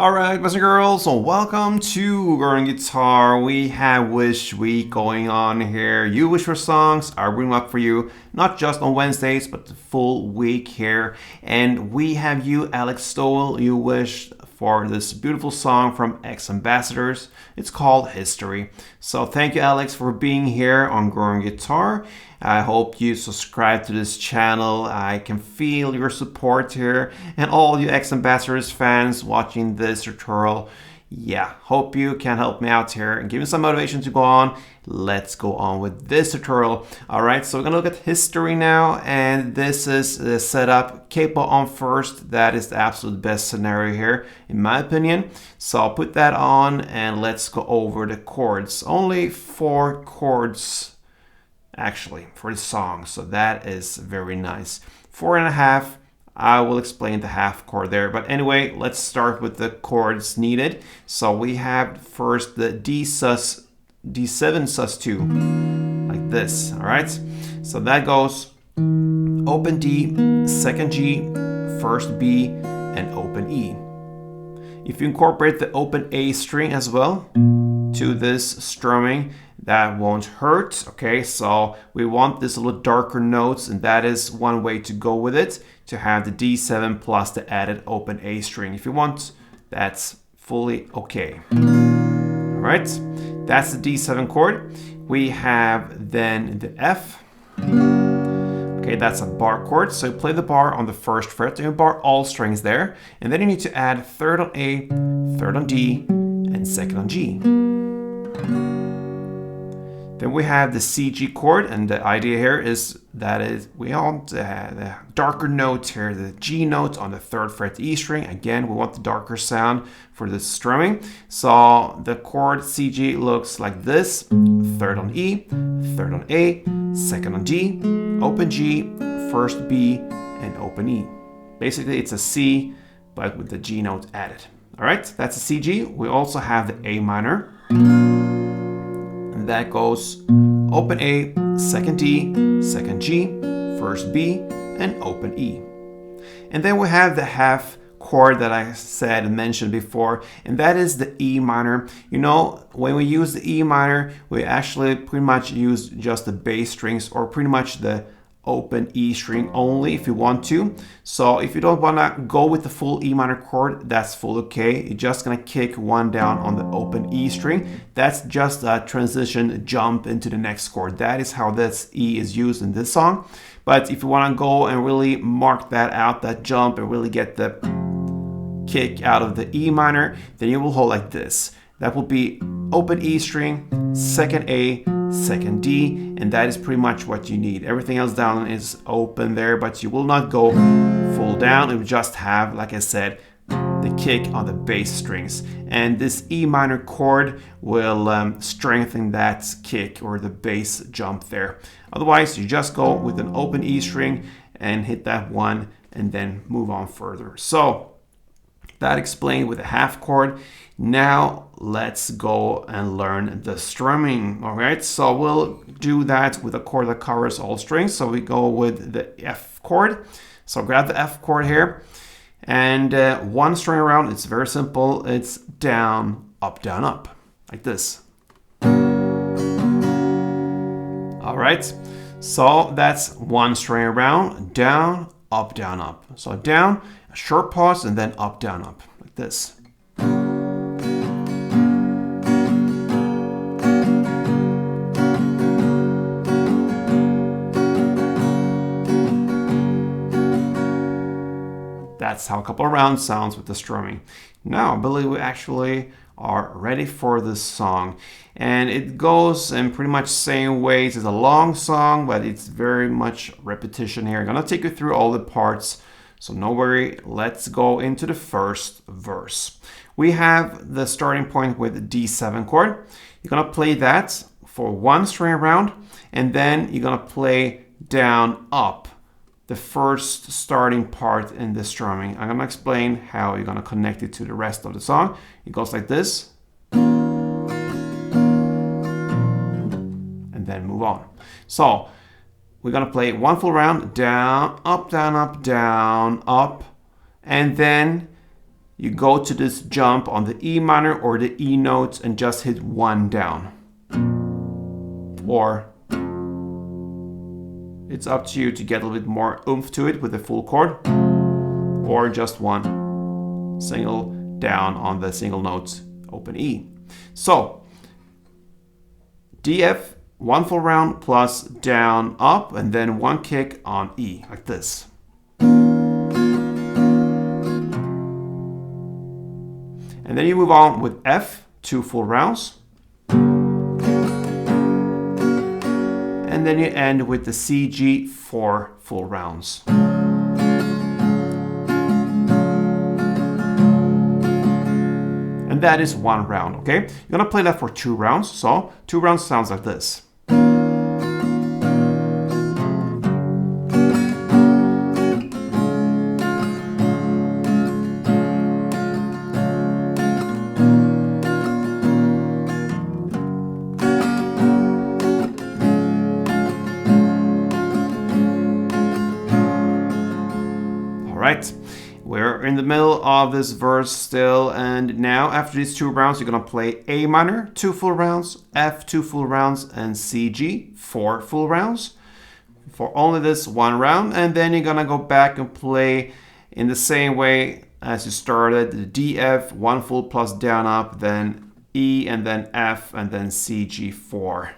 Alright, boys and girls, so welcome to Learn Guitar. We have Wish Week going on here. You wish for songs, I bring them up for you, not just on Wednesdays, but the full week here. And we have you, Alex Stowell, you wished for this beautiful song from X Ambassadors. It's called History. So thank you, Alex, for being here on Growing Guitar. I hope you subscribe to this channel. I can feel your support here and all you X Ambassadors fans watching this tutorial. Yeah, hope you can help me out here and give me some motivation to go on. Let's go on with this tutorial. All right, so we're gonna look at history now, and this is the setup. Capo on first. That is the absolute best scenario here, in my opinion. So I'll put that on and let's go over the chords. Only 4 chords actually for the song, so that is very nice. 4.5. I will explain the half chord there, but anyway, let's start with the chords needed. So we have first the D7 sus2, like this. All right, so that goes open D, second G, first B, and open E. If you incorporate the open A string as well to this strumming, that won't hurt. Okay, so we want this a little darker notes, and that is one way to go with it, to have the D7 plus the added open A string. If you want, that's fully okay. All right, that's the D7 chord. We have then the F. Okay, that's a bar chord, so you play the bar on the first fret and you bar all strings there, and then you need to add third on A, third on D, and second on G. Then we have the CG chord, and the idea here is that we want the darker note here, the G note on the third fret E string. Again, we want the darker sound for the strumming. So the chord CG looks like this: third on E, third on A, second on D, open G, first B, and open E. Basically, it's a C, but with the G note added. All right, that's a CG. We also have the A minor. That goes open A, second D, second G, first B, and open E. And then we have the half chord that I said and mentioned before, and that is the E minor. You know, when we use the E minor, we actually pretty much use just the bass strings, or pretty much the open E string only if you want to. So if you don't want to go with the full E minor chord, that's full okay. You're just going to kick one down on the open E string. That's just a transition jump into the next chord. That is how this E is used in this song. But if you want to go and really mark that out, that jump, and really get the kick out of the E minor, then you will hold like this. That will be open E string, second A, second D, and that is pretty much what you need. Everything else down is open there, but you will not go full down. It will just have, like I said, the kick on the bass strings, and this E minor chord will strengthen that kick or the bass jump there. Otherwise, you just go with an open E string and hit that one and then move on further. So that explained with a half chord. Now let's go and learn the strumming. All right, so we'll do that with a chord that covers all strings. So we go with the F chord. So grab the F chord here, and one string around. It's very simple. It's down, up, like this. All right, so that's one string around, down, up, up. So down, a short pause, and then up, like this. That's how a couple of rounds sounds with the strumming. Now, I believe we actually are ready for this song. And it goes in pretty much same ways. It's a long song, but it's very much repetition here. I'm gonna take you through all the parts, so no worry. Let's go into the first verse. We have the starting point with the D7 chord. You're gonna play that for one string around, and then you're gonna play down, up, the first starting part in the strumming. I'm gonna explain how you're gonna connect it to the rest of the song. It goes like this, and then move on. So we're gonna play one full round, down, up, and then you go to this jump on the E minor or the E notes and just hit 1 down. Or it's up to you to get a little bit more oomph to it with the full chord, or just 1 single down on the single notes, open E. So D, F, 1 full round plus down, up, and then 1 kick on E, like this. And then you move on with F, 2 full rounds. And then you end with the C, G, 4 full rounds. And that is 1 round, okay? You're gonna play that for 2 rounds. So 2 rounds sounds like this. Right, we're in the middle of this verse still, and now after these 2 rounds, you're gonna play A minor, 2 full rounds, F, 2 full rounds, and C, G, 4 full rounds for only this 1 round, and then you're gonna go back and play in the same way as you started, the D, F, 1 full plus down, up, then E, and then F, and then C, G, 4.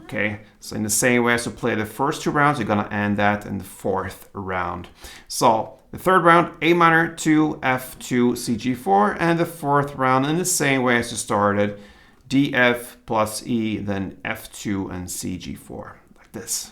Okay, so in the same way as you play the first 2 rounds, you're gonna end that in the 4th round. So the 3rd round, A minor, 2, F, 2, C, G, 4, and the 4th round in the same way as you started, D, F plus E, then F2 and C, G, 4, like this.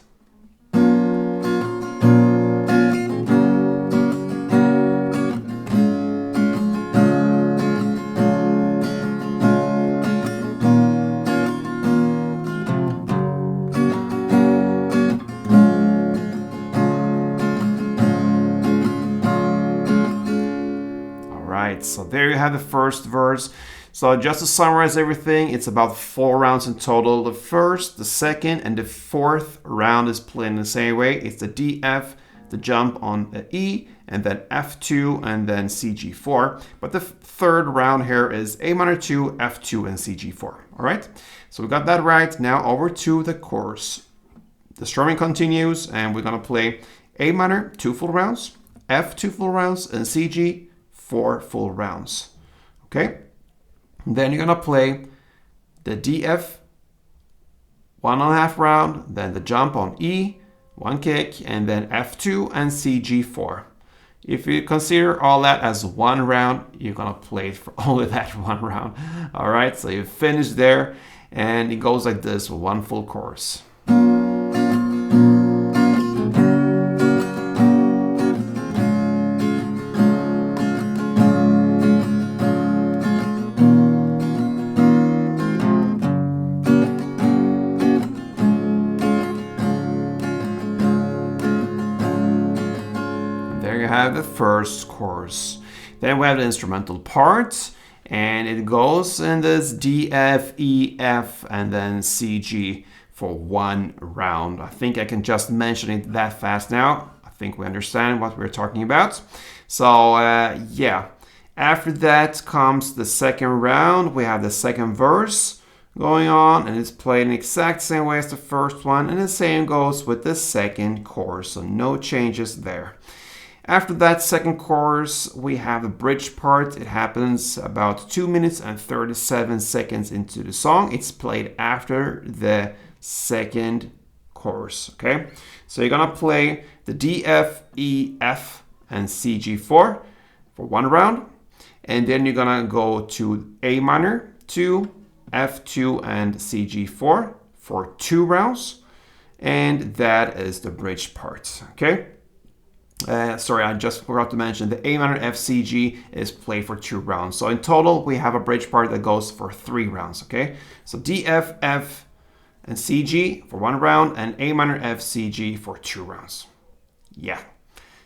So there you have the first verse. So just to summarize everything, it's about 4 rounds in total. The 1st, the 2nd, and the 4th round is played in the same way. It's the D, F, the jump on the E, and then F2, and then C, G, 4. But the 3rd round here is A minor 2, F2, and C, G, 4. All right, so we got that right. Now over to the chorus. The strumming continues, and we're gonna play A minor, 2 full rounds, F, 2 full rounds, and C, G, 4 full rounds. Okay, then you're gonna play the D, F, 1.5 round, then the jump on E, 1 kick, and then F2 and C, G, 4. If you consider all that as 1 round, you're gonna play it for only that 1 round. All right, so you finish there, and it goes like this with 1 full chorus. Have the first chorus. Then we have the instrumental part, and it goes in this D, F, E, F, and then C, G for 1 round. I think I can just mention it that fast now. I think we understand what we're talking about. So yeah, after that comes the 2nd round. We have the 2nd verse going on, and it's played in the exact same way as the first one, and the same goes with the 2nd chorus, so no changes there. After that 2nd chorus, we have the bridge part. It happens about 2 minutes and 37 seconds into the song. It's played after the 2nd chorus, okay? So you're gonna play the D, F, E, F, and C, G, 4 for 1 round. And then you're gonna go to A minor, 2, F2, and C, G, 4 for 2 rounds. And that is the bridge part, okay? Sorry, I just forgot to mention the A minor, F, C, G is played for 2 rounds. So in total, we have a bridge part that goes for 3 rounds, okay? So D, F, F, and C, G for 1 round, and A minor, F, C, G for 2 rounds. Yeah,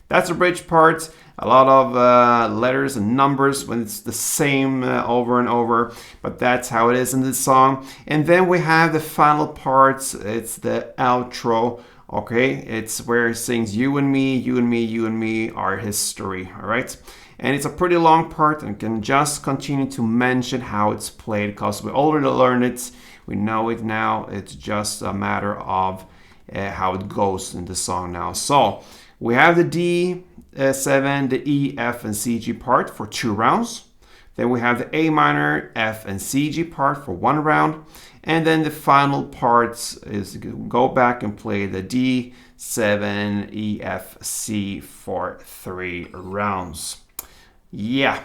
that's the bridge part. A lot of letters and numbers when it's the same over and over, but that's how it is in this song. And then we have the final part. It's the outro. Okay, it's where it sings you and me, you and me, you and me, our history, all right? And it's a pretty long part, and can just continue to mention how it's played because we already learned it. We know it now. It's just a matter of how it goes in the song now. So we have the D7, the E, F, and C, G part for 2 rounds. Then we have the A minor, F, and C, G part for 1 round. And then the final part is go back and play the D7, E, F, C for 3 rounds. Yeah.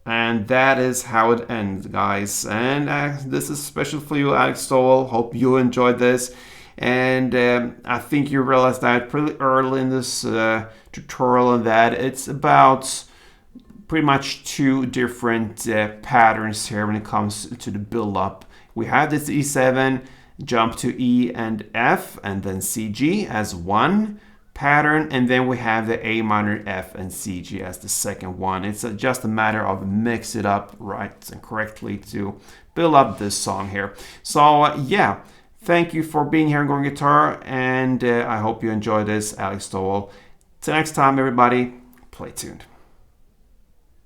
And that is how it ends, guys. And this is special for you, Alex Stoll. Hope you enjoyed this. And I think you realized that pretty early in this tutorial that it's about pretty much 2 different patterns here when it comes to the build-up. We have this E7, jump to E and F, and then C, G as one pattern, and then we have the A minor, F, and C, G as the second one. It's just a matter of mix it up right and correctly to build up this song here. So yeah, thank you for being here on Going Guitar, and I hope you enjoyed this. Alex Stoll. Till next time, everybody, play tuned.